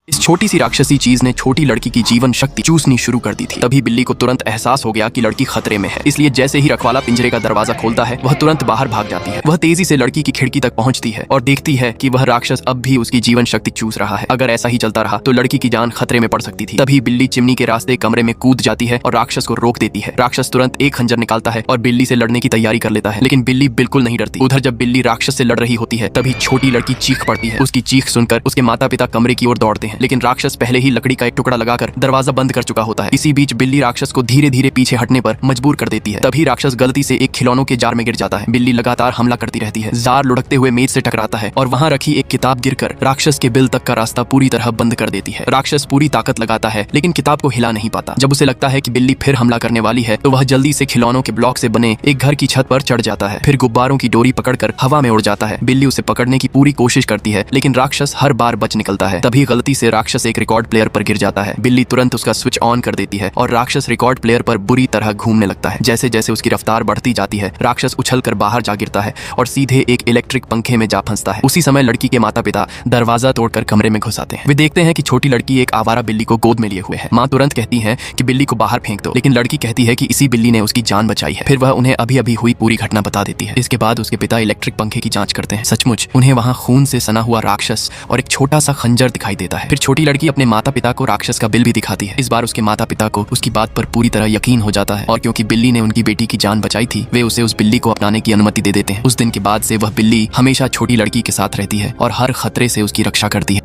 इस छोटी सी राक्षसी चीज ने छोटी लड़की की जीवन शक्ति चूसनी शुरू कर दी थी। तभी बिल्ली को तुरंत एहसास हो गया कि लड़की खतरे में है, इसलिए जैसे ही रखवाला पिंजरे का दरवाजा खोलता है वह तुरंत बाहर भाग जाती है। वह तेजी से लड़की की खिड़की तक पहुंचती है और देखती है कि वह राक्षस अब भी उसकी जीवन शक्ति चूस रहा है। अगर ऐसा ही चलता रहा तो लड़की की जान खतरे में पड़ सकती थी। तभी बिल्ली चिमनी के रास्ते कमरे में कूद जाती है और राक्षस को रोक देती है। राक्षस तुरंत एक खंजर निकालता है और बिल्ली से लड़ने की तैयारी कर लेता है, लेकिन बिल्ली बिल्कुल नहीं डरती। उधर जब बिल्ली राक्षस से लड़ रही होती है तभी छोटी लड़की चीख पड़ती है। उसकी चीख सुनकर उसके माता पिता कमरे की ओर दौड़ते हैं, लेकिन राक्षस पहले ही लकड़ी का एक टुकड़ा लगाकर दरवाजा बंद कर चुका होता है। इसी बीच बिल्ली राक्षस को धीरे धीरे पीछे हटने पर मजबूर कर देती है। तभी राक्षस गलती से एक खिलौनों के जार में गिर जाता है। बिल्ली लगातार हमला करती रहती है। जार लुढ़कते हुए मेज से टकराता है और वहां रखी एक किताब गिरकर राक्षस के बिल तक का रास्ता पूरी तरह बंद कर देती है। राक्षस पूरी ताकत लगाता है लेकिन किताब को हिला नहीं पाता। जब उसे लगता है कि बिल्ली फिर हमला करने वाली है तो वह जल्दी से खिलौनों के ब्लॉक से बने एक घर की छत पर चढ़ जाता है। फिर गुब्बारों की डोरी पकड़कर हवा में उड़ जाता है। बिल्ली उसे पकड़ने की पूरी कोशिश करती है लेकिन राक्षस हर बार बच निकलता है। तभी गलती से राक्षस एक रिकॉर्ड प्लेयर पर गिर जाता है। बिल्ली तुरंत उसका स्विच ऑन कर देती है और राक्षस रिकॉर्ड प्लेयर पर बुरी तरह घूमने लगता है। जैसे जैसे उसकी रफ्तार बढ़ती जाती है राक्षस उछलकर बाहर जा गिरता है और सीधे एक इलेक्ट्रिक पंखे में जा फंसता है। उसी समय लड़की के माता पिता दरवाजा तोड़कर कमरे में घुस आते हैं। वे देखते हैं कि छोटी लड़की एक आवारा बिल्ली को गोद में लिए हुए है। माँ तुरंत कहती है कि बिल्ली को बाहर फेंक दो, लेकिन लड़की कहती है कि इसी बिल्ली ने उसकी जान बचाई है। फिर वह उन्हें अभी अभी हुई पूरी घटना बता देती है। इसके बाद उसके पिता इलेक्ट्रिक पंखे की जांच करते हैं। सचमुच उन्हें वहां खून से सना हुआ राक्षस और एक छोटा सा खंजर दिखाई देता है। फिर छोटी लड़की अपने माता पिता को राक्षस का बिल भी दिखाती है। इस बार उसके माता पिता को उसकी बात पर पूरी तरह यकीन हो जाता है और क्योंकि बिल्ली ने उनकी बेटी की जान बचाई थी वे उसे उस बिल्ली को अपनाने की अनुमति दे देते हैं। उस दिन के बाद से वह बिल्ली हमेशा छोटी लड़की के साथ रहती है और हर खतरे से उसकी रक्षा करती है।